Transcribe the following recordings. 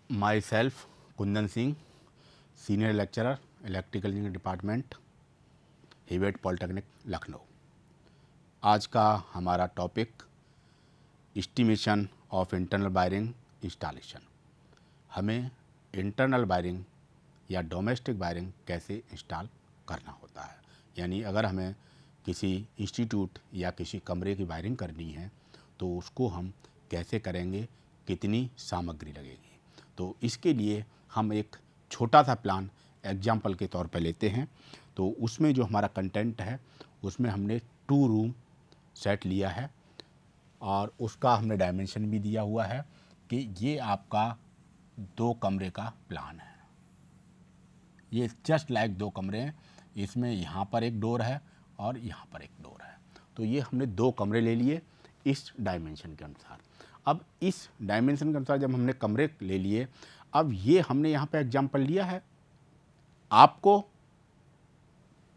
My self Kundan Singh, senior lecturer electrical engineering department, हिवेट polytechnic Lucknow. आज का हमारा topic estimation of internal wiring installation. हमें internal wiring या domestic wiring कैसे इंस्टॉल करना होता है, यानी अगर हमें किसी इंस्टीट्यूट या किसी कमरे की वायरिंग करनी है तो उसको हम कैसे करेंगे, कितनी सामग्री लगेगी। तो इसके लिए हम एक छोटा सा प्लान एग्जाम्पल के तौर पर लेते हैं। तो उसमें जो हमारा कंटेंट है उसमें हमने 2 रूम सेट लिया है और उसका हमने डायमेंशन भी दिया हुआ है कि ये आपका 2 कमरे का प्लान है। ये जस्ट लाइक 2 कमरे हैं, इसमें यहाँ पर एक डोर है और यहाँ पर एक डोर है। तो ये हमने 2 कमरे ले लिए इस डायमेंशन के अनुसार। अब इस डायमेंशन के अनुसार जब हमने कमरे ले लिए, अब ये हमने यहाँ पे एग्जाम्पल लिया है, आपको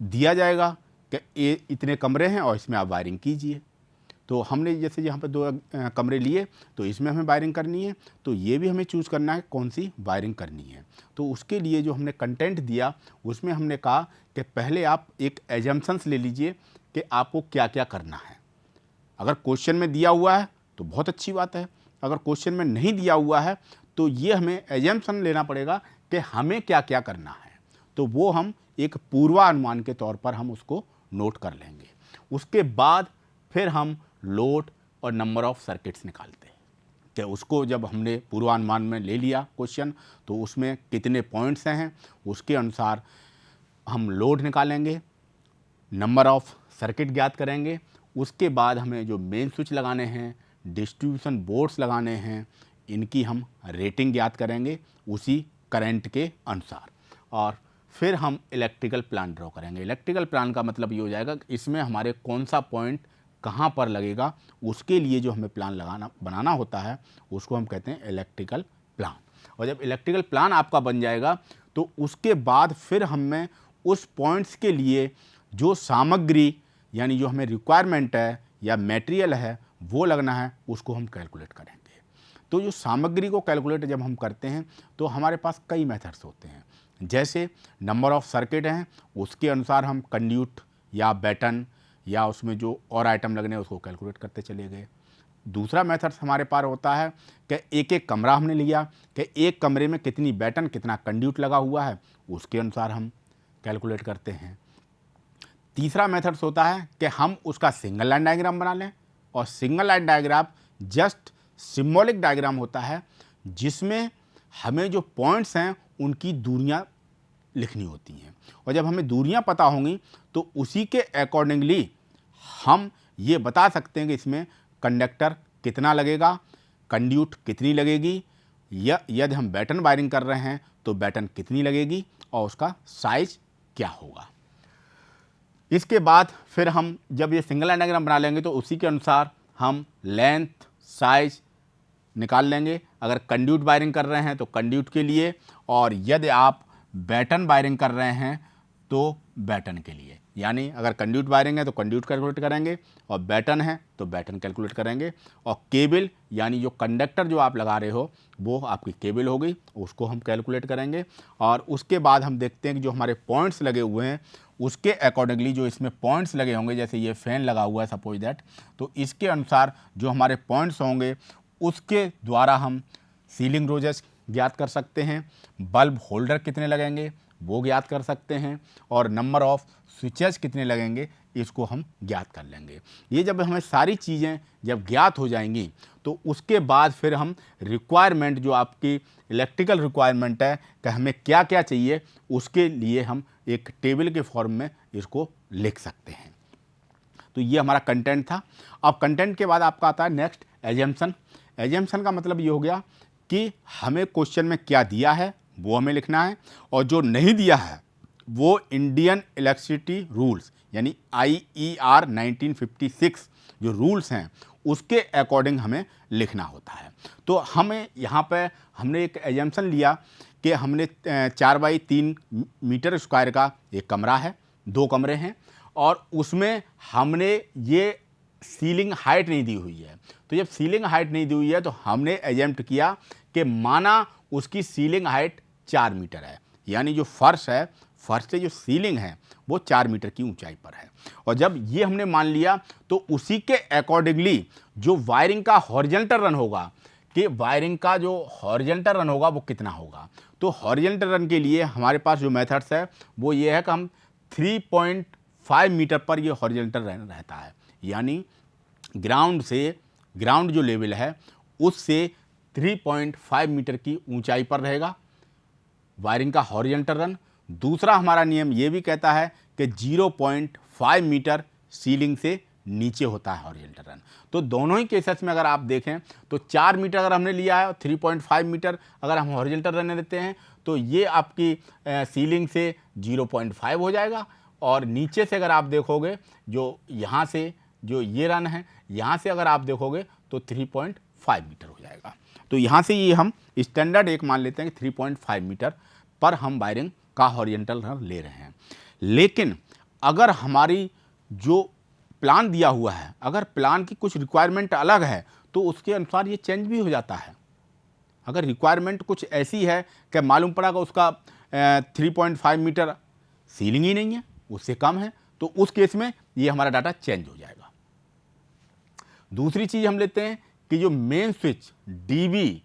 दिया जाएगा कि ये इतने कमरे हैं और इसमें आप वायरिंग कीजिए। तो हमने जैसे यहाँ पे 2 कमरे लिए तो इसमें हमें वायरिंग करनी है, तो ये भी हमें चूज़ करना है कौन सी वायरिंग करनी है। तो उसके लिए जो हमने कंटेंट दिया उसमें हमने कहा कि पहले आप एक एजम्पशंस ले लीजिए कि आपको क्या क्या करना है। अगर क्वेश्चन में दिया हुआ है तो बहुत अच्छी बात है, अगर क्वेश्चन में नहीं दिया हुआ है तो ये हमें एजम्पशन लेना पड़ेगा कि हमें क्या क्या करना है। तो वो हम एक पूर्वानुमान के तौर पर हम उसको नोट कर लेंगे। उसके बाद फिर हम लोड और नंबर ऑफ सर्किट्स निकालते हैं कि उसको जब हमने पूर्वानुमान में ले लिया क्वेश्चन तो उसमें कितने पॉइंट्स हैं उसके अनुसार हम लोड निकालेंगे, नंबर ऑफ सर्किट ज्ञात करेंगे। उसके बाद हमें जो मेन स्विच लगाने हैं, डिस्ट्रीब्यूशन बोर्ड्स लगाने हैं, इनकी हम रेटिंग ज्ञात करेंगे उसी करंट के अनुसार। और फिर हम इलेक्ट्रिकल प्लान ड्रॉ करेंगे। इलेक्ट्रिकल प्लान का मतलब ये हो जाएगा कि इसमें हमारे कौन सा पॉइंट कहाँ पर लगेगा, उसके लिए जो हमें प्लान बनाना होता है उसको हम कहते हैं इलेक्ट्रिकल प्लान। और जब इलेक्ट्रिकल प्लान आपका बन जाएगा तो उसके बाद फिर हमें उस पॉइंट्स के लिए जो सामग्री यानी जो हमें रिक्वायरमेंट है या मटेरियल है वो लगना है, उसको हम कैलकुलेट करेंगे। तो जो सामग्री को कैलकुलेट जब हम करते हैं तो हमारे पास कई मेथड्स होते हैं। जैसे नंबर ऑफ सर्किट हैं उसके अनुसार हम कंड्यूट या बैटन या उसमें जो और आइटम लगने हैं उसको कैलकुलेट करते चले गए। दूसरा मेथड हमारे पास होता है कि एक एक कमरा हमने लिया कि एक कमरे में कितनी बैटन कितना कंड्यूट लगा हुआ है, उसके अनुसार हम कैलकुलेट करते हैं। तीसरा मेथड्स होता है कि हम उसका सिंगल लाइन डायग्राम बना लें, और single line diagram just symbolic diagram होता है जिसमें हमें जो पॉइंट्स हैं उनकी दूरियां लिखनी होती हैं। और जब हमें दूरियां पता होंगी तो उसी के अकॉर्डिंगली हम ये बता सकते हैं कि इसमें कंडक्टर कितना लगेगा, कंड्यूट कितनी लगेगी, या यदि हम बैटन वायरिंग कर रहे हैं तो बैटन कितनी लगेगी और उसका साइज क्या होगा। इसके बाद फिर हम जब ये सिंगल लाइन डायग्राम बना लेंगे तो उसी के अनुसार हम लेंथ साइज निकाल लेंगे। अगर कंड्यूट वायरिंग कर रहे हैं तो कंड्यूट के लिए, और यदि आप बैटन वायरिंग कर रहे हैं तो बैटन के लिए। यानी अगर कंड्यूट वायरिंग है तो कंड्यूट कैलकुलेट करेंगे और बैटन है तो बैटन कैलकुलेट करेंगे। और केबल यानी जो कंडक्टर जो आप लगा रहे हो वो आपकी केबल होगी, उसको हम कैलकुलेट करेंगे। और उसके बाद हम देखते हैं कि जो हमारे पॉइंट्स लगे हुए हैं उसके अकॉर्डिंगली जो इसमें पॉइंट्स लगे होंगे, जैसे ये फैन लगा हुआ है सपोज दैट, तो इसके अनुसार जो हमारे पॉइंट्स होंगे उसके द्वारा हम सीलिंग रोजेस ज्ञात कर सकते हैं, बल्ब होल्डर कितने लगेंगे वो ज्ञात कर सकते हैं, और नंबर ऑफ स्विचेस कितने लगेंगे इसको हम ज्ञात कर लेंगे। ये जब हमें सारी चीज़ें जब ज्ञात हो जाएंगी तो उसके बाद फिर हम रिक्वायरमेंट जो आपकी इलेक्ट्रिकल रिक्वायरमेंट है कि हमें क्या क्या चाहिए, उसके लिए हम एक टेबल के फॉर्म में इसको लिख सकते हैं। तो ये हमारा कंटेंट था। अब कंटेंट के बाद आपका आता है नेक्स्ट एजम्पशन। एजम्पशन का मतलब ये हो गया कि हमें क्वेश्चन में क्या दिया है वो हमें लिखना है, और जो नहीं दिया है वो इंडियन इलेक्ट्रिसिटी रूल्स यानी IER 1956 जो रूल्स हैं उसके अकॉर्डिंग हमें लिखना होता है। तो हमें यहाँ पे हमने एक एजम्पशन लिया कि हमने 4x3 मीटर स्क्वायर का एक कमरा है, 2 कमरे हैं, और उसमें हमने ये सीलिंग हाइट नहीं दी हुई है। तो जब सीलिंग हाइट नहीं दी हुई है तो हमने एजेम्प्ट किया कि माना उसकी सीलिंग हाइट 4 मीटर है, यानी जो फर्श है, फर्श से जो सीलिंग है वो 4 मीटर की ऊंचाई पर है। और जब ये हमने मान लिया तो उसी के अकॉर्डिंगली जो वायरिंग का हॉरिजॉन्टल रन होगा, कि वायरिंग का जो हॉरिजॉन्टल रन होगा वो कितना होगा। तो हॉरिजॉन्टल रन के लिए हमारे पास जो मेथड्स है वो ये है कि हम 3.5 मीटर पर ये हॉरिजॉन्टल रन रहता है, यानी ग्राउंड जो लेवल है उससे 3.5 मीटर की ऊंचाई पर रहेगा वायरिंग का हॉरिजॉन्टल रन। दूसरा हमारा नियम ये भी कहता है कि 0.5 मीटर सीलिंग से नीचे होता है हॉरिजॉन्टल रन। तो दोनों ही केसेस में अगर आप देखें तो 4 मीटर अगर हमने लिया है और 3.5 मीटर अगर हम हॉरिजॉन्टल रन लेते हैं तो ये आपकी सीलिंग से 0.5 हो जाएगा, और नीचे से अगर आप देखोगे जो यहाँ से जो ये रन है यहाँ से अगर आप देखोगे तो 3.5 मीटर हो जाएगा। तो यहाँ से ये हम स्टैंडर्ड एक मान लेते हैं कि 3.5 मीटर पर हम वायरिंग का हॉरिजॉन्टल रन ले रहे हैं। लेकिन अगर हमारी जो प्लान दिया हुआ है, अगर प्लान की कुछ रिक्वायरमेंट अलग है तो उसके अनुसार ये चेंज भी हो जाता है। अगर रिक्वायरमेंट कुछ ऐसी है कि मालूम पड़ा कि उसका 3.5 मीटर सीलिंग ही नहीं है, उससे कम है, तो उस केस में ये हमारा डाटा चेंज हो जाएगा। दूसरी चीज़ हम लेते हैं कि जो मेन स्विच डीबी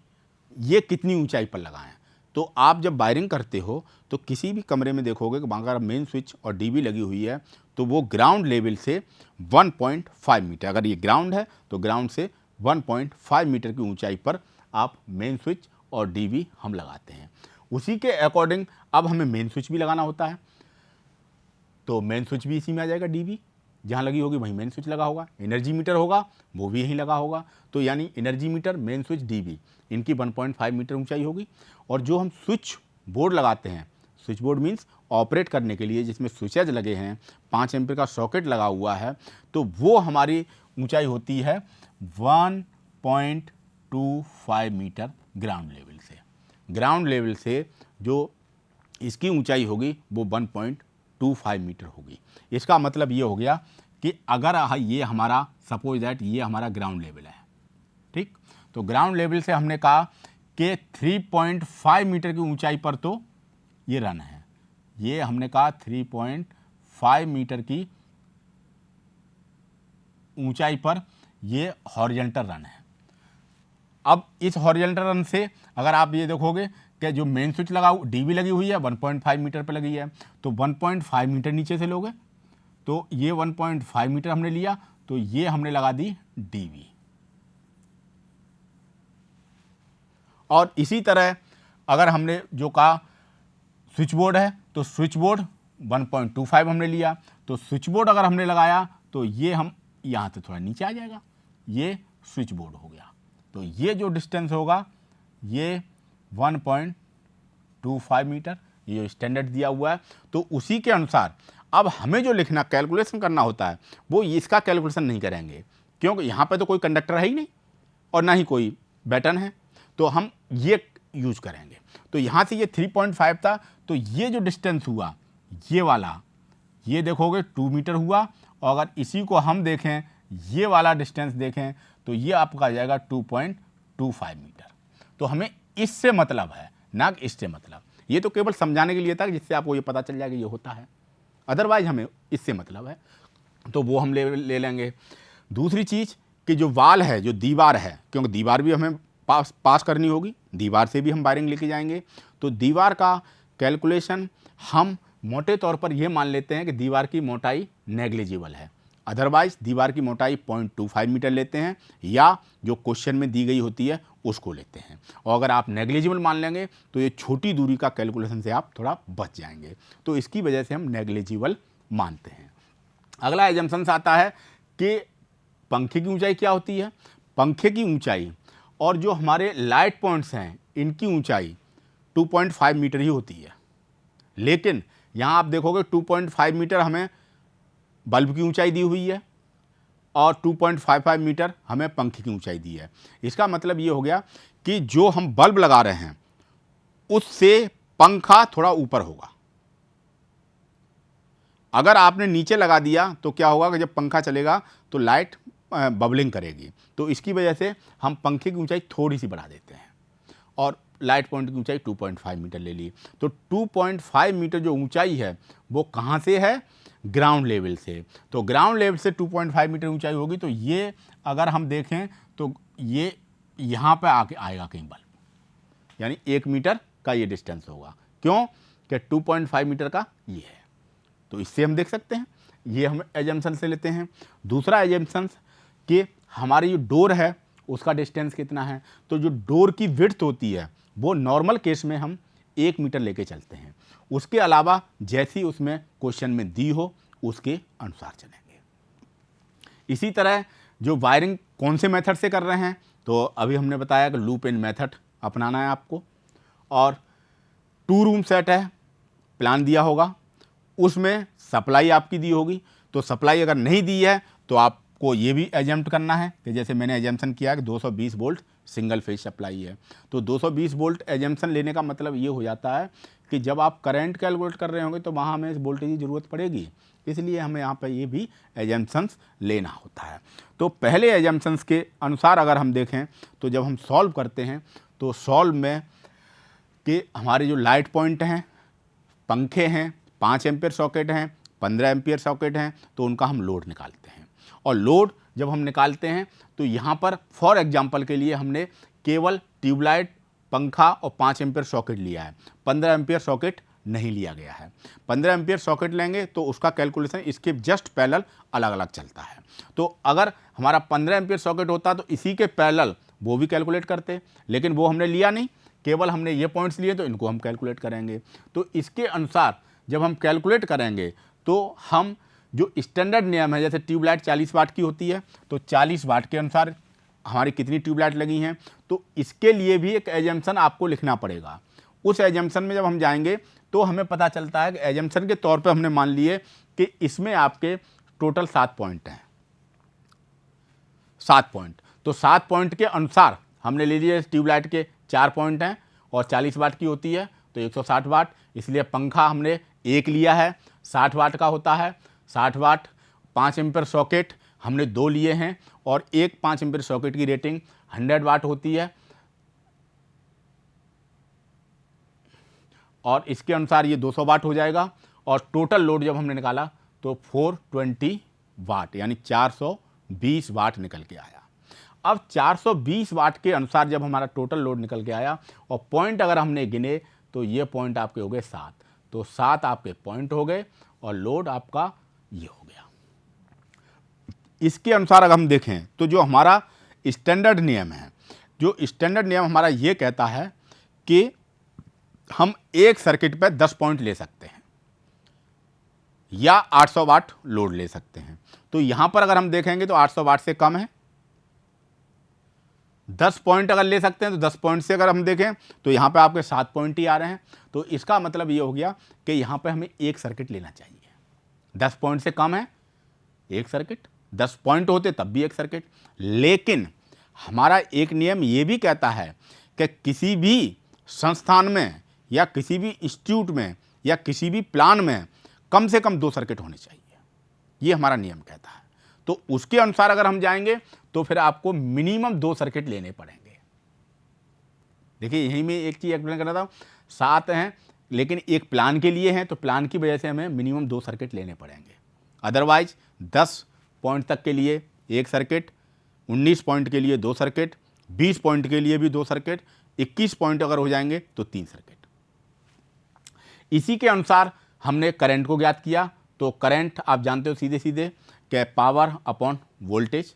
ये कितनी ऊंचाई पर लगाएं। तो आप जब वायरिंग करते हो तो किसी भी कमरे में देखोगे कि अगर मेन स्विच और डीबी लगी हुई है तो वो ग्राउंड लेवल से 1.5 मीटर, अगर ये ग्राउंड है तो ग्राउंड से 1.5 मीटर की ऊंचाई पर आप मेन स्विच और डीबी हम लगाते हैं। उसी के अकॉर्डिंग अब हमें मेन स्विच भी लगाना होता है, तो मेन स्विच भी इसी में आ जाएगा। डीबी जहाँ लगी होगी वहीं मेन स्विच लगा होगा, एनर्जी मीटर होगा वो भी यहीं लगा होगा। तो यानी energy meter, main switch, dB इनकी 1.5 मीटर ऊंचाई होगी। और जो हम स्विच बोर्ड लगाते हैं, स्विच बोर्ड मीन्स ऑपरेट करने के लिए जिसमें स्विचेज लगे हैं, 5 एम्पीयर का सॉकेट लगा हुआ है, तो वो हमारी ऊंचाई होती है 1.25 मीटर ग्राउंड लेवल से। ग्राउंड लेवल से जो इसकी ऊंचाई होगी वो 1.25 मीटर होगी। इसका मतलब ये हो गया कि अगर ये हमारा सपोज दैट ये हमारा ग्राउंड लेवल है, ठीक, तो ग्राउंड लेवल से हमने कहा कि 3.5 मीटर की ऊंचाई पर तो ये रन है, ये हमने कहा 3.5 मीटर की ऊंचाई पर ये हॉरिजॉन्टल रन है। अब इस हॉरिजॉन्टल रन से अगर आप ये देखोगे कि जो मेन स्विच लगा डीबी लगी हुई है 1.5 मीटर पर लगी है, तो 1.5 मीटर नीचे से लोगे तो ये 1.5 मीटर हमने लिया, तो ये हमने लगा दी डीबी। और इसी तरह अगर हमने जो कहा स्विच बोर्ड है तो स्विच बोर्ड 1.25 हमने लिया, तो स्विच बोर्ड अगर हमने लगाया तो ये हम यहाँ से थोड़ा नीचे आ जाएगा, ये स्विच बोर्ड हो गया। तो ये जो डिस्टेंस होगा ये 1.25 मीटर, ये जो स्टैंडर्ड दिया हुआ है। तो उसी के अनुसार अब हमें जो लिखना कैलकुलेशन करना होता है वो इसका कैलकुलेशन नहीं करेंगे, क्योंकि यहाँ पे तो कोई कंडक्टर है ही नहीं और ना ही कोई बैटन है, तो हम ये यूज करेंगे। तो यहाँ से ये 3.5 था, तो ये जो डिस्टेंस हुआ ये वाला, ये देखोगे 2 मीटर हुआ, और अगर इसी को हम देखें ये वाला डिस्टेंस देखें तो ये आपका आ जाएगा 2.25 मीटर। तो हमें इससे मतलब है, ना कि इससे मतलब। ये तो केवल समझाने के लिए था जिससे आपको ये पता चल जाएगा ये होता है, अदरवाइज हमें इससे मतलब है, तो वो हम ले लेंगे। दूसरी चीज़ कि जो वाल है, जो दीवार है, क्योंकि दीवार भी हमें पास करनी होगी, दीवार से भी हम वायरिंग लेके जाएंगे, तो दीवार का कैलकुलेशन हम मोटे तौर पर ये मान लेते हैं कि दीवार की मोटाई नेग्लिजिबल है, अदरवाइज दीवार की मोटाई 0.25 मीटर लेते हैं, या जो क्वेश्चन में दी गई होती है उसको लेते हैं। और अगर आप नेग्लिजिबल मान लेंगे तो ये छोटी दूरी का कैलकुलेशन से आप थोड़ा बच जाएंगे, तो इसकी वजह से हम नेग्लिजिबल मानते हैं। अगला एजम्पशन आता है कि पंखे की ऊंचाई क्या होती है। पंखे की ऊंचाई और जो हमारे लाइट पॉइंट्स हैं इनकी ऊंचाई 2.5 मीटर ही होती है, लेकिन यहाँ आप देखोगे 2.5 मीटर हमें बल्ब की ऊंचाई दी हुई है और 2.55 मीटर हमें पंखे की ऊंचाई दी है। इसका मतलब ये हो गया कि जो हम बल्ब लगा रहे हैं उससे पंखा थोड़ा ऊपर होगा। अगर आपने नीचे लगा दिया तो क्या होगा कि जब पंखा चलेगा तो लाइट बबलिंग करेगी, तो इसकी वजह से हम पंखे की ऊंचाई थोड़ी सी बढ़ा देते हैं और लाइट पॉइंट की ऊंचाई 2.5 मीटर ले ली। तो 2.5 मीटर जो ऊंचाई है वो कहाँ से है? ग्राउंड लेवल से। तो ग्राउंड लेवल से 2.5 मीटर ऊंचाई होगी, तो ये अगर हम देखें तो ये यहाँ पे आके आएगा कहीं बल्ब, यानी 1 मीटर का ये डिस्टेंस होगा। क्यों? कि 2.5 मीटर का ये है। तो इससे हम देख सकते हैं, ये हम एजम्पशन से लेते हैं। दूसरा एजम्पशन कि हमारी जो डोर है उसका डिस्टेंस कितना है। तो जो डोर की विड्थ होती है वो नॉर्मल केस में हम 1 मीटर लेके चलते हैं। उसके अलावा जैसी उसमें क्वेश्चन में दी हो उसके अनुसार चलेंगे। इसी तरह जो वायरिंग कौन से मेथड से कर रहे हैं, तो अभी हमने बताया कि लूप इन मेथड अपनाना है आपको। और 2 रूम सेट है, प्लान दिया होगा, उसमें सप्लाई आपकी दी होगी। तो सप्लाई अगर नहीं दी है तो आपको ये भी एजम्प्ट करना है कि जैसे मैंने एजम्पशन किया कि 220 वोल्ट सिंगल फेज सप्लाई है। तो 220 वोल्ट एजम्पशन लेने का मतलब ये हो जाता है कि जब आप करंट कैलकुलेट कर रहे होंगे तो वहाँ हमें इस वोल्टेज की ज़रूरत पड़ेगी, इसलिए हमें यहाँ पर ये भी एजम्पशंस लेना होता है। तो पहले एजम्पशंस के अनुसार अगर हम देखें तो जब हम सॉल्व करते हैं तो सॉल्व में कि हमारे जो लाइट पॉइंट हैं, पंखे हैं, 5 एम्पियर सॉकेट हैं, 15 एम्पियर सॉकेट हैं, तो उनका हम लोड निकालते हैं। और लोड जब हम निकालते हैं तो यहाँ पर फॉर एग्जांपल के लिए हमने केवल ट्यूबलाइट, पंखा और 5 एम्पियर सॉकेट लिया है, 15 एम्पियर सॉकेट नहीं लिया गया है। 15 एम्पियर सॉकेट लेंगे तो उसका कैलकुलेशन इसके जस्ट पैरेलल अलग अलग चलता है। तो अगर हमारा 15 एम्पियर सॉकेट होता तो इसी के पैरेलल वो भी कैलकुलेट करते, लेकिन वो हमने लिया नहीं, केवल हमने ये पॉइंट्स लिए, तो इनको हम कैलकुलेट करेंगे। तो इसके अनुसार जब हम कैलकुलेट करेंगे तो हम जो स्टैंडर्ड नियम है, जैसे ट्यूबलाइट 40 वाट की होती है तो 40 वाट के अनुसार हमारी कितनी ट्यूबलाइट लगी हैं, तो इसके लिए भी एक एजम्पशन आपको लिखना पड़ेगा। उस एजम्पशन में जब हम जाएंगे तो हमें पता चलता है कि एजम्पशन के तौर पे हमने मान लिए कि इसमें आपके टोटल 7 पॉइंट हैं, 7 पॉइंट। तो 7 पॉइंट के अनुसार हमने ले लिए ट्यूबलाइट के 4 पॉइंट हैं और 40 वाट की होती है तो 160 वाट, इसलिए पंखा हमने एक लिया है 60 वाट का होता है, 60 वाट। 5 एम्पियर सॉकेट हमने 2 लिए हैं और एक 5 एम्पियर सॉकेट की रेटिंग 100 वाट होती है, और इसके अनुसार ये 200 वाट हो जाएगा। और टोटल लोड जब हमने निकाला तो 420 वाट यानी 420 वाट निकल के आया। अब 420 वाट के अनुसार जब हमारा टोटल लोड निकल के आया और पॉइंट अगर हमने गिने तो ये पॉइंट आपके हो गए 7, तो 7 आपके पॉइंट हो गए और लोड आपका ये हो गया। इसके अनुसार अगर हम देखें तो जो हमारा स्टैंडर्ड नियम है, जो स्टैंडर्ड नियम हमारा ये कहता है कि हम एक सर्किट पे 10 पॉइंट ले सकते हैं या 800 वाट लोड ले सकते हैं। तो यहां पर अगर हम देखेंगे तो 800 वाट से कम है। 10 पॉइंट अगर ले सकते हैं तो 10 पॉइंट से अगर हम देखें तो यहां पे आपके 7 पॉइंट ही आ रहे हैं। तो इसका मतलब ये हो गया कि यहां पे हमें एक सर्किट लेना चाहिए। 10 पॉइंट से कम है एक सर्किट, 10 पॉइंट होते तब भी एक सर्किट। लेकिन हमारा एक नियम ये भी कहता है कि किसी भी संस्थान में या किसी भी इंस्टीट्यूट में या किसी भी प्लान में कम से कम 2 सर्किट होने चाहिए, ये हमारा नियम कहता है। तो उसके अनुसार अगर हम जाएंगे तो फिर आपको मिनिमम 2 सर्किट लेने पड़ेंगे। देखिए यहीं में एक चीज एक्सप्लेन कर रहा था, 7 हैं लेकिन एक प्लान के लिए हैं, तो प्लान की वजह से हमें मिनिमम 2 सर्किट लेने पड़ेंगे। अदरवाइज 10 पॉइंट तक के लिए एक सर्किट, 19 पॉइंट के लिए 2 सर्किट, 20 पॉइंट के लिए भी 2 सर्किट, 21 पॉइंट अगर हो जाएंगे तो 3 सर्किट। इसी के अनुसार हमने करंट को ज्ञात किया। तो करंट आप जानते हो सीधे सीधे कि पावर अपॉन वोल्टेज,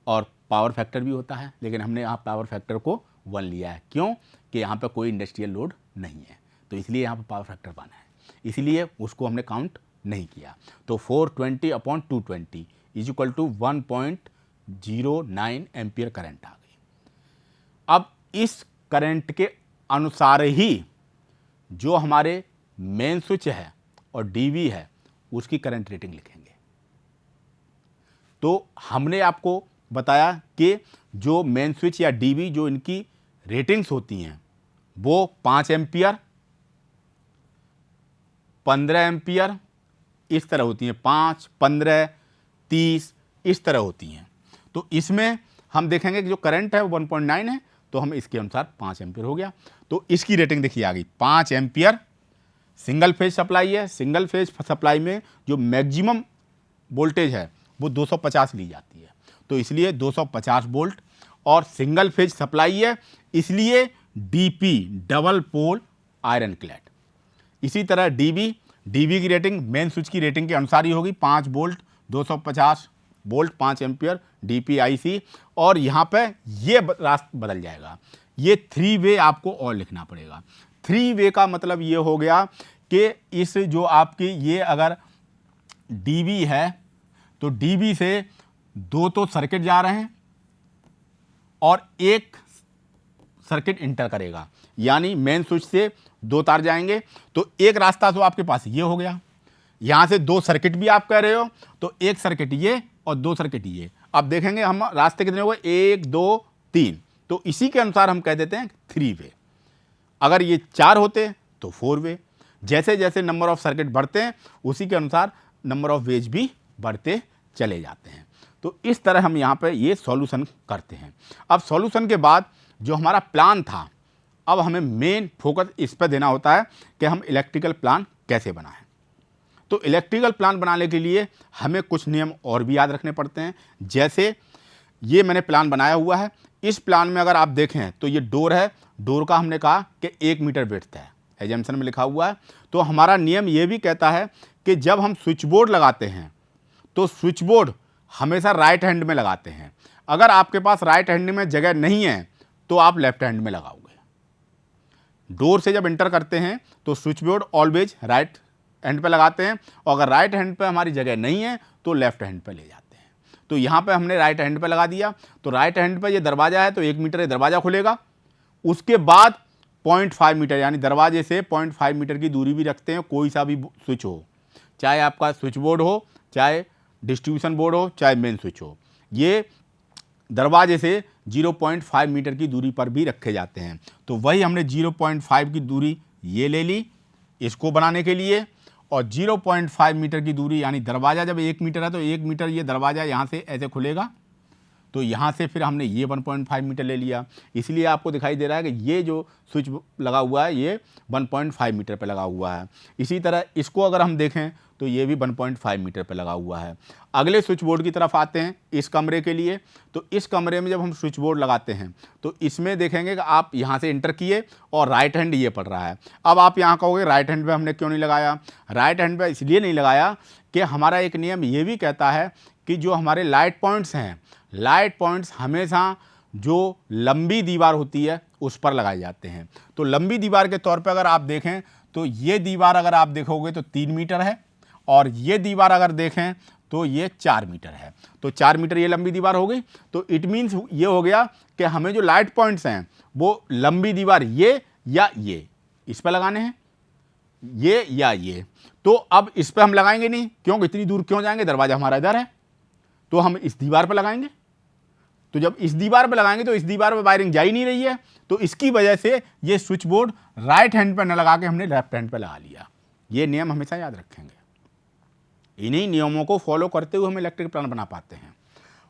और पावर फैक्टर भी होता है, लेकिन हमने यहाँ पावर फैक्टर को 1 लिया है। क्यों? कि यहाँ पे कोई इंडस्ट्रियल लोड नहीं है, तो इसलिए यहाँ पे पावर फैक्टर 1 है, इसलिए उसको हमने काउंट नहीं किया। तो 420 upon 220 is equal to 1.09 ampere current आ गई। अब इस करंट के अनुसार ही जो हमारे मेन स्विच है और डीवी है उसकी करंट रेटिंग लिखेंगे। तो हमने आपको बताया कि जो मेन स्विच या डीवी जो इनकी रेटिंग्स होती हैं वो 5 एम्पियर, 15 एम्पियर इस तरह होती हैं, 5, 15, 30 इस तरह होती हैं। तो इसमें हम देखेंगे कि जो करंट है वो 1.9 है, तो हम इसके अनुसार 5 एम्पियर हो गया। तो इसकी रेटिंग देखिए आ गई 5 एम्पियर। सिंगल फेज सप्लाई है, सिंगल फेज सप्लाई में जो मैक्सिमम वोल्टेज है वो 250 ली जाती है, तो इसलिए 250 वोल्ट, और सिंगल फेज सप्लाई है इसलिए DP, double pole iron clad. इसी तरह डीबी की रेटिंग मेन स्विच की रेटिंग के अनुसार ही होगी, 5 volt 250 volt 5 ampere DP IC. और यहाँ पे ये रास्ता बदल जाएगा, ये 3 वे आपको और लिखना पड़ेगा। 3 वे का मतलब ये हो गया कि इस जो आपकी ये अगर डीबी है तो डीबी से 2 तो सर्किट जा रहे हैं और एक सर्किट इंटर करेगा, यानी मेन स्विच से 2 तार जाएंगे। तो एक रास्ता तो आपके पास ये हो गया, यहां से 2 सर्किट भी आप कह रहे हो, तो एक सर्किट ये और 2 सर्किट ये। अब देखेंगे हम रास्ते कितने हो गए, 1 2 3, तो इसी के अनुसार हम कह देते हैं 3 वे। अगर ये 4 होते तो 4 वे। जैसे जैसे नंबर ऑफ सर्किट बढ़ते हैं उसी के अनुसार नंबर ऑफ वेज भी बढ़ते चले जाते हैं। तो इस तरह हम यहाँ पे ये सॉल्यूशन करते हैं। अब सॉल्यूशन के बाद जो हमारा प्लान था, अब हमें मेन फोकस इस पर देना होता है कि हम इलेक्ट्रिकल प्लान कैसे बनाएं। तो इलेक्ट्रिकल प्लान बनाने के लिए हमें कुछ नियम और भी याद रखने पड़ते हैं। जैसे ये मैंने प्लान बनाया हुआ है, इस प्लान में अगर आप देखें तो ये डोर है, डोर का हमने कहा कि 1 मीटर विड्थ है, एजम्पशन में लिखा हुआ है। तो हमारा नियम ये भी कहता है कि जब हम स्विच बोर्ड लगाते हैं तो स्विच बोर्ड हमेशा राइट हैंड में लगाते हैं। अगर आपके पास राइट हैंड में जगह नहीं है तो आप लेफ्ट हैंड में लगाओगे। डोर से जब एंटर करते हैं तो switch board always right hand पे लगाते हैं, और अगर राइट हैंड पे हमारी जगह नहीं है तो लेफ्ट हैंड पे ले जाते हैं। तो यहाँ पे हमने राइट हैंड पे लगा दिया, तो राइट हैंड पे ये दरवाज़ा है तो 1 मीटर ये दरवाज़ा खुलेगा। उसके बाद 0.5 मीटर यानी दरवाजे से 0.5 मीटर की दूरी भी रखते हैं, कोई सा भी स्विच हो, चाहे आपका स्विच बोर्ड हो, चाहे डिस्ट्रीब्यूशन बोर्ड हो, चाहे मेन स्विच हो, ये दरवाजे से 0.5 मीटर की दूरी पर भी रखे जाते हैं। तो वही हमने 0.5 की दूरी ये ले ली इसको बनाने के लिए, और 0.5 मीटर की दूरी यानी दरवाज़ा जब 1 मीटर है तो 1 मीटर ये दरवाज़ा यहाँ से ऐसे खुलेगा, तो यहाँ से फिर हमने ये 1.5 मीटर ले लिया। इसलिए आपको दिखाई दे रहा है कि ये जो स्विच लगा हुआ है ये 1.5 मीटर पे लगा हुआ है। इसी तरह इसको अगर हम देखें तो ये भी 1.5 मीटर पे लगा हुआ है। अगले स्विच बोर्ड की तरफ आते हैं इस कमरे के लिए। तो इस कमरे में जब हम स्विच बोर्ड लगाते हैं तो इसमें देखेंगे कि आप यहाँ से इंटर किए और राइट हैंड ये पड़ रहा है। अब आप यहाँ कहोगे राइट हैंड पे हमने क्यों नहीं लगाया? राइट हैंड पे इसलिए नहीं लगाया कि हमारा एक नियम ये भी कहता है कि जो हमारे लाइट पॉइंट्स हैं, लाइट पॉइंट्स हमेशा जो लंबी दीवार होती है उस पर लगाए जाते हैं। तो लंबी दीवार के तौर पे अगर आप देखें तो ये दीवार अगर आप देखोगे तो 3 मीटर है, और ये दीवार अगर देखें तो ये 4 मीटर है। तो 4 मीटर ये लंबी दीवार हो गई। तो इट मीन्स ये हो गया कि हमें जो लाइट पॉइंट्स हैं वो लंबी दीवार ये या ये इस पर लगाने हैं, ये या ये। तो अब इस पर हम लगाएंगे नहीं, क्योंकि इतनी दूर क्यों जाएंगे, दरवाजा हमारा इधर है, तो हम इस दीवार पर लगाएंगे। तो जब इस दीवार पर लगाएंगे तो इस दीवार पर वायरिंग जा ही नहीं रही है, तो इसकी वजह से ये स्विच बोर्ड राइट हैंड पर न लगा के हमने लेफ्ट हैंड पर लगा लिया। ये नियम हमेशा याद रखेंगे। इन्हीं नियमों को फॉलो करते हुए हम इलेक्ट्रिक प्लान बना पाते हैं।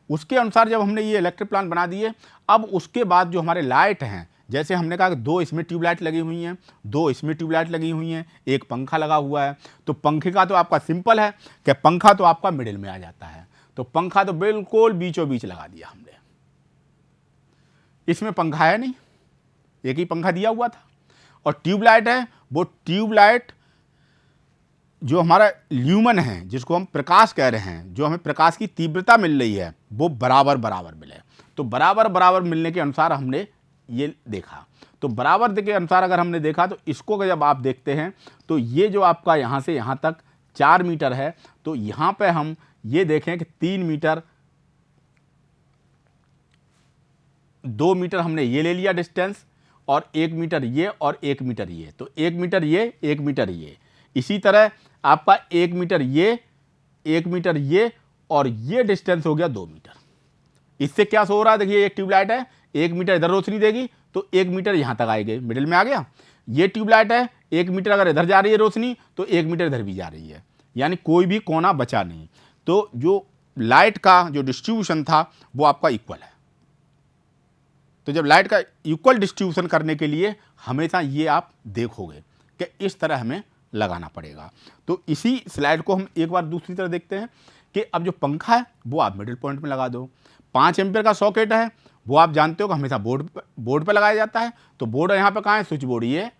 उसके अनुसार जब हमने ये इलेक्ट्रिक प्लान बना दिए, अब उसके बाद जो हमारे लाइट हैं, जैसे हमने कहा कि 2 इसमें ट्यूबलाइट लगी हुई हैं, 2 इसमें ट्यूबलाइट लगी हुई हैं, एक पंखा लगा हुआ है। तो पंखे का तो आपका सिंपल है कि पंखा तो आपका मिडिल में आ जाता है। तो पंखा तो बिल्कुल बीचों बीच लगा दिया हमने। इसमें पंखा है नहीं, एक ही पंखा दिया हुआ था। और ट्यूबलाइट है, वो ट्यूबलाइट जो हमारा ल्यूमन है, जिसको हम प्रकाश कह रहे हैं, जो हमें प्रकाश की तीव्रता मिल रही है वो बराबर बराबर मिले। तो बराबर बराबर मिलने के अनुसार हमने ये देखा। तो बराबर के अनुसार अगर हमने देखा तो इसको जब आप देखते हैं तो ये जो आपका यहाँ से यहाँ तक 4 मीटर है, तो यहाँ पे हम ये देखें कि 3 मीटर 2 मीटर हमने ये ले लिया डिस्टेंस, और 1 मीटर ये और 1 मीटर ये। तो 1 मीटर ये, 1 मीटर ये। इसी तरह आपका 1 मीटर ये, 1 मीटर ये, और ये डिस्टेंस हो गया 2 मीटर। इससे क्या हो रहा है, देखिए एक ट्यूबलाइट है, 1 मीटर इधर रोशनी देगी तो 1 मीटर यहाँ तक आएगी, मिडिल में आ गया। ये ट्यूबलाइट है, 1 मीटर अगर इधर जा रही है रोशनी तो 1 मीटर इधर भी जा रही है, यानी कोई भी कोना बचा नहीं। तो जो लाइट का जो डिस्ट्रीब्यूशन था वो आपका इक्वल है। तो जब लाइट का इक्वल डिस्ट्रीब्यूशन करने के लिए हमेशा ये आप देखोगे कि इस तरह हमें लगाना पड़ेगा। तो इसी स्लाइड को हम एक बार दूसरी तरह देखते हैं कि अब जो पंखा है वो आप मिडिल पॉइंट में लगा दो। 5 एम्पियर का सॉकेट है, वो आप जानते हो कि हमेशा बोर्ड पे लगाया जाता है। तो बोर्ड यहाँ पे कहाँ है? स्विच बोर्ड, ये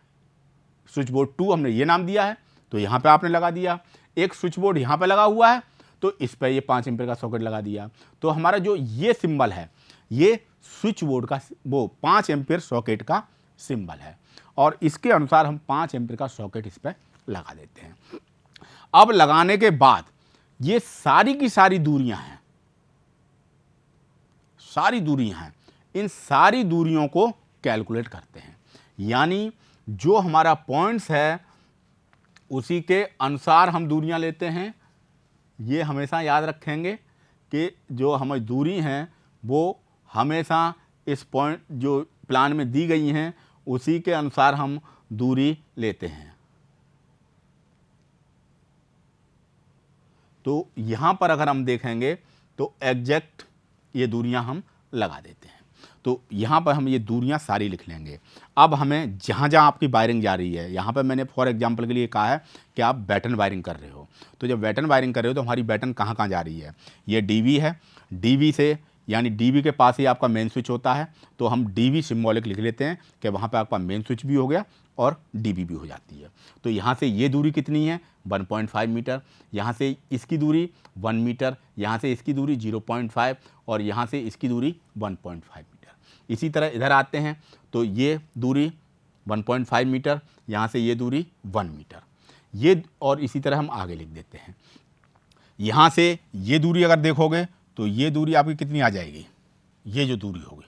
स्विच बोर्ड 2 हमने ये नाम दिया है, तो यहाँ पे आपने लगा दिया। एक स्विच बोर्ड यहाँ पे लगा हुआ है, तो इस पर ये 5 एम्पियर का सॉकेट लगा दिया। तो हमारा जो ये सिंबल है ये स्विच बोर्ड का वो 5 एम्पियर सॉकेट का सिंबल है, और इसके अनुसार हम 5 एम्पियर का सॉकेट इस पर लगा देते हैं। अब लगाने के बाद ये सारी की सारी दूरियां हैं, सारी दूरियां हैं, इन सारी दूरियों को कैलकुलेट करते हैं। यानी जो हमारा पॉइंट्स है उसी के अनुसार हम दूरियां लेते हैं। ये हमेशा याद रखेंगे कि जो हमारी दूरी हैं वो हमेशा इस पॉइंट जो प्लान में दी गई हैं उसी के अनुसार हम दूरी लेते हैं। तो यहाँ पर अगर हम देखेंगे तो एग्जैक्ट ये दूरियां हम लगा देते हैं। तो यहाँ पर हम ये दूरियां सारी लिख लेंगे। अब हमें जहाँ जहाँ आपकी वायरिंग जा रही है, यहाँ पर मैंने फॉर एग्जांपल के लिए कहा है कि आप बैटन वायरिंग कर रहे हो, तो जब बैटन वायरिंग कर रहे हो तो हमारी बैटन कहाँ कहाँ जा रही है? ये डीवी है, डीवी से यानी डीवी के पास ही आपका मेन स्विच होता है, तो हम डीवी सिम्बॉलिक लिख लेते हैं कि वहाँ पर आपका मेन स्विच भी हो गया और डीबी भी हो जाती है। तो यहाँ से ये दूरी कितनी है? 1.5 मीटर। यहाँ से इसकी दूरी 1 मीटर, यहाँ से इसकी दूरी 0.5 और यहाँ से इसकी दूरी 1.5 मीटर। इसी तरह इधर आते हैं तो ये दूरी 1.5 मीटर, यहाँ से ये दूरी 1 मीटर, ये और इसी तरह हम आगे लिख देते हैं। यहाँ से ये दूरी अगर देखोगे तो ये दूरी आपकी कितनी आ जाएगी? ये जो दूरी होगी,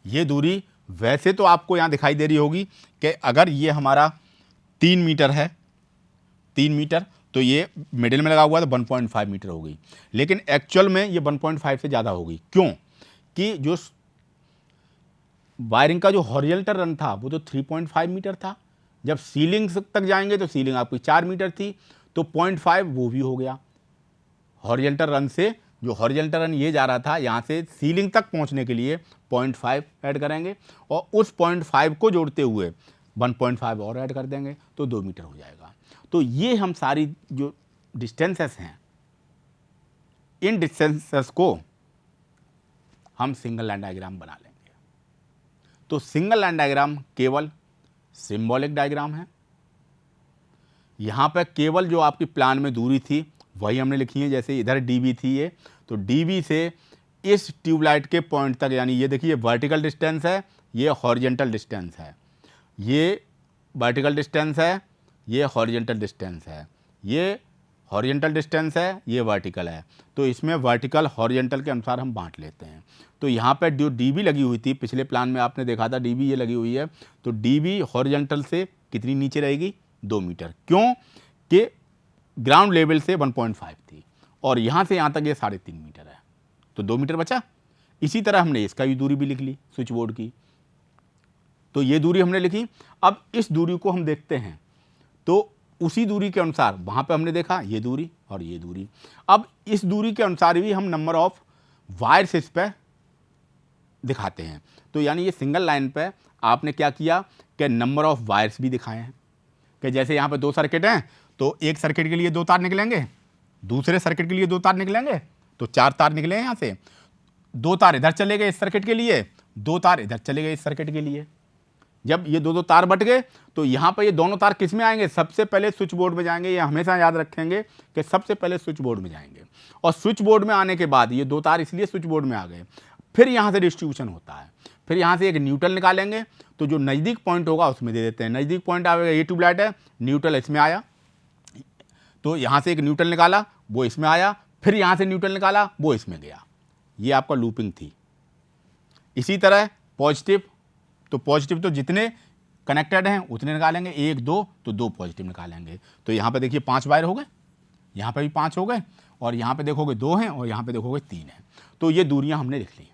ये दूरी वैसे तो आपको यहाँ दिखाई दे रही होगी कि अगर ये हमारा 3 मीटर है, 3 मीटर, तो ये मिडिल में लगा हुआ है तो 1.5 मीटर होगी, लेकिन एक्चुअल में ये 1.5 से ज़्यादा होगी। क्यों? कि जो वायरिंग का जो हॉरिजॉन्टल रन था वो तो 3.5 मीटर था, जब सीलिंग तक जाएंगे तो सीलिंग आपकी 4 मीटर थी, तो 0.5 वो भी हो गया। हॉरिजॉन्टल रन से जो हॉरिजॉन्टल रन ये जा रहा था, यहाँ से सीलिंग तक पहुँचने के लिए 0.5 ऐड करेंगे और उस 0.5 को जोड़ते हुए 1.5 और ऐड कर देंगे तो 2 मीटर हो जाएगा। तो ये हम सारी जो डिस्टेंसेस हैं, इन डिस्टेंसेस को हम सिंगल लाइन डायग्राम बना लेंगे। तो सिंगल लाइन डायग्राम केवल सिंबॉलिक डायग्राम है। यहाँ पर केवल जो आपकी प्लान में दूरी थी वही हमने लिखी है। जैसे इधर डीबी थी ये, तो डीबी से इस ट्यूबलाइट के पॉइंट तक, यानी ये देखिए वर्टिकल डिस्टेंस है, ये हॉरिजॉन्टल डिस्टेंस है, ये वर्टिकल डिस्टेंस है, ये हॉरिजॉन्टल डिस्टेंस है, ये हॉरिजॉन्टल डिस्टेंस है, ये वर्टिकल है। तो इसमें वर्टिकल हॉरिजॉन्टल के अनुसार हम बांट लेते हैं। तो यहाँ पर जो डीबी लगी हुई थी, पिछले प्लान में आपने देखा था डीबी ये लगी हुई है, तो डीबी हॉरिजॉन्टल से कितनी नीचे रहेगी? 2 मीटर। क्यों? कि ग्राउंड लेवल से 1.5 थी और यहाँ से यहाँ तक ये 3.5 मीटर है, तो 2 मीटर बचा। इसी तरह हमने इसका भी दूरी भी लिख ली स्विच बोर्ड की, तो ये दूरी हमने लिखी। अब इस दूरी को हम देखते हैं तो उसी दूरी के अनुसार वहाँ पे हमने देखा ये दूरी और ये दूरी। अब इस दूरी के अनुसार भी हम नंबर ऑफ वायर्स इस पर दिखाते हैं। तो यानी ये सिंगल लाइन पे आपने क्या किया कि नंबर ऑफ वायर्स भी दिखाए हैं, कि जैसे यहाँ पे 2 सर्किट हैं तो एक सर्किट के लिए 2 तार निकलेंगे, दूसरे सर्किट के लिए 2 तार निकलेंगे, तो 4 तार निकले हैं। यहाँ से 2 तार इधर चले गए इस सर्किट के लिए, 2 तार इधर चले गए इस सर्किट के लिए। जब ये 2 तार बट गए तो यहाँ पर ये दोनों तार किस में आएंगे? सबसे पहले स्विच बोर्ड में जाएंगे। ये हमेशा याद रखेंगे कि सबसे पहले स्विच बोर्ड में जाएंगे, और स्विच बोर्ड में आने के बाद ये 2 तार इसलिए स्विच बोर्ड में आ गए, फिर यहाँ से डिस्ट्रीब्यूशन होता है। फिर यहाँ से एक न्यूट्रल निकालेंगे, तो जो नज़दीक पॉइंट होगा उसमें दे देते हैं। नज़दीक पॉइंट आएगा, ये ट्यूबलाइट है, न्यूट्रल इसमें आया, तो यहाँ से एक न्यूट्रल निकाला वो इसमें आया, फिर यहाँ से न्यूट्रल निकाला वो इसमें गया। ये आपका लूपिंग थी। इसी तरह पॉजिटिव, तो पॉजिटिव तो जितने कनेक्टेड हैं उतने निकालेंगे, 1 2 तो 2 पॉजिटिव निकालेंगे। तो यहाँ पे देखिए 5 वायर हो गए, यहाँ पे भी 5 हो गए, और यहाँ पे देखोगे 2 हैं और यहाँ पे देखोगे 3 हैं। तो ये दूरियाँ हमने लिख ली।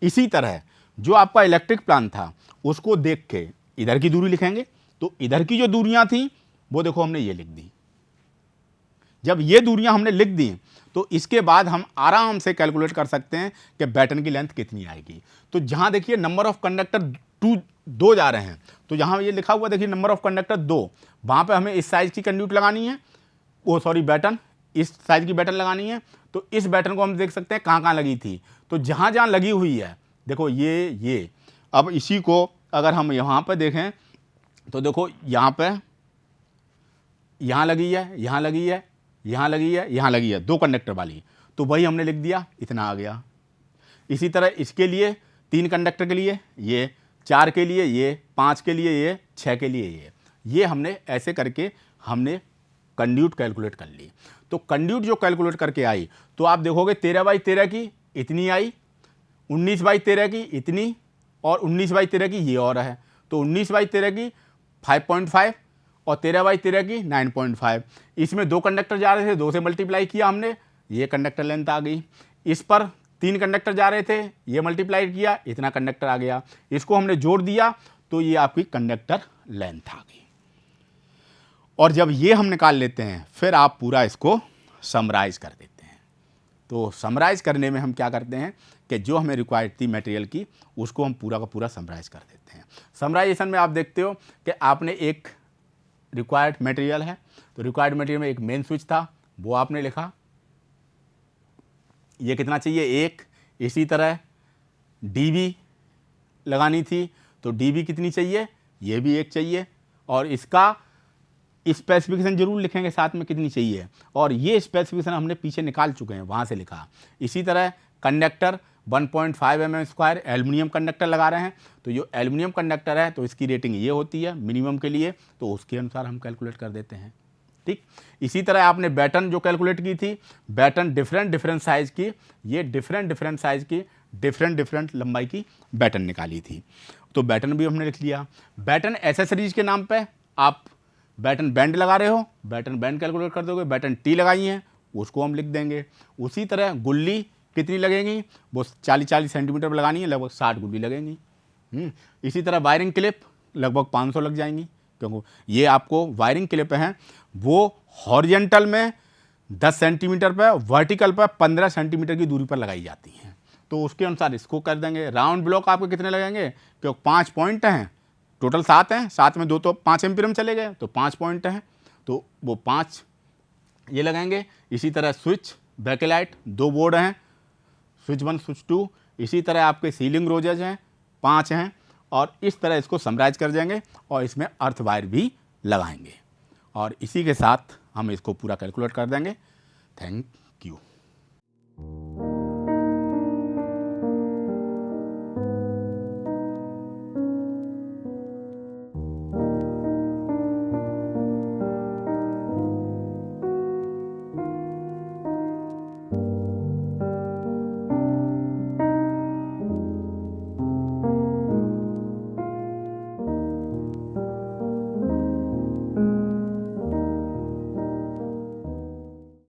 इसी तरह जो आपका इलेक्ट्रिक प्लान था उसको देख के इधर की दूरी लिखेंगे, तो इधर की जो दूरियाँ थी वो देखो हमने ये लिख दी। जब ये दूरियां हमने लिख दी तो इसके बाद हम आराम से कैलकुलेट कर सकते हैं कि बैटन की लेंथ कितनी आएगी। तो जहां देखिए नंबर ऑफ कंडक्टर 2 जा रहे हैं, तो जहां ये लिखा हुआ देखिए नंबर ऑफ कंडक्टर 2, वहां पे हमें इस साइज की कंड्यूट लगानी है, बैटन, इस साइज की बैटन लगानी है। तो इस बैटन को हम देख सकते हैं कहाँ कहाँ लगी थी। तो जहाँ जहाँ लगी हुई है देखो ये अब इसी को अगर हम यहाँ पे देखें तो देखो यहाँ लगी है, यहाँ लगी है, यहाँ लगी है, यहाँ लगी है, 2 कंडक्टर वाली। तो वही हमने लिख दिया, इतना आ गया। इसी तरह इसके लिए 3 कंडक्टर के लिए ये, 4 के लिए ये, 5 के लिए ये, 6 के लिए ये हमने ऐसे करके हमने कंड्यूट कैलकुलेट कर ली। तो कंड्यूट जो कैलकुलेट करके आई तो आप देखोगे 13/13 की इतनी आई, 19/13 की इतनी, और 19/13 की ये और है। तो 19/13 की 5.5 और 13/13 की 9.5। इसमें 2 कंडक्टर जा रहे थे, 2 से मल्टीप्लाई किया हमने, ये कंडक्टर लेंथ आ गई। इस पर 3 कंडक्टर जा रहे थे, ये मल्टीप्लाई किया, इतना कंडक्टर आ गया। इसको हमने जोड़ दिया तो ये आपकी कंडक्टर लेंथ आ गई। और जब ये हम निकाल लेते हैं फिर आप पूरा इसको समराइज कर देते हैं। तो समराइज करने में हम क्या करते हैं कि जो हमें रिक्वायर्ड थी मटेरियल की उसको हम पूरा का पूरा समराइज कर देते हैं। समराइजेशन में आप देखते हो कि आपने एक रिक्वायर्ड मटेरियल है, तो रिक्वायर्ड मटेरियल में एक मेन स्विच था, वो आपने लिखा, ये कितना चाहिए 1। इसी तरह डीबी लगानी थी, तो डीबी कितनी चाहिए, ये भी 1 चाहिए, और इसका स्पेसिफिकेशन जरूर लिखेंगे साथ में कितनी चाहिए, और ये स्पेसिफिकेशन हमने पीछे निकाल चुके हैं, वहाँ से लिखा। इसी तरह कंडक्टर 1.5 mm² एल्युमिनियम कंडक्टर लगा रहे हैं, तो जो एल्युमिनियम कंडक्टर है तो इसकी रेटिंग ये होती है मिनिमम के लिए, तो उसके अनुसार हम कैलकुलेट कर देते हैं। ठीक, इसी तरह आपने बैटन जो कैलकुलेट की थी, बैटन डिफरेंट साइज़ की, ये डिफरेंट साइज़ की डिफरेंट लंबाई की बैटन निकाली थी। तो बैटन भी हमने लिख लिया। बैटन एसेसरीज के नाम पे आप बैटन बैंड लगा रहे हो, बैटन बैंड कैलकुलेट कर दोगे। बैटन टी लगाई है उसको हम लिख देंगे। उसी तरह गुल्ली कितनी लगेंगी, वो 40 सेंटीमीटर पर लगानी है, लगभग 60 गुल्ली लगेंगी। इसी तरह वायरिंग क्लिप लगभग 500 लग जाएंगी, क्योंकि ये आपको वायरिंग क्लिप हैं वो हॉरिजेंटल में 10 सेंटीमीटर पर, वर्टिकल पर 15 सेंटीमीटर की दूरी पर लगाई जाती हैं, तो उसके अनुसार इसको कर देंगे। राउंड ब्लॉक आपके कितने लगेंगे, क्योंकि 5 पॉइंट हैं, टोटल 7 हैं, 7 में 2 तो 5 एम्पीयर में चले गए, तो 5 पॉइंट हैं, तो वो 5 ये लगाएंगे। इसी तरह स्विच बैकलाइट 2 बोर्ड हैं, स्विच 1 स्विच 2। इसी तरह आपके सीलिंग रोजेज हैं 5 हैं, और इस तरह इसको समराइज कर देंगे और इसमें अर्थ वायर भी लगाएंगे, और इसी के साथ हम इसको पूरा कैलकुलेट कर देंगे। Thank you.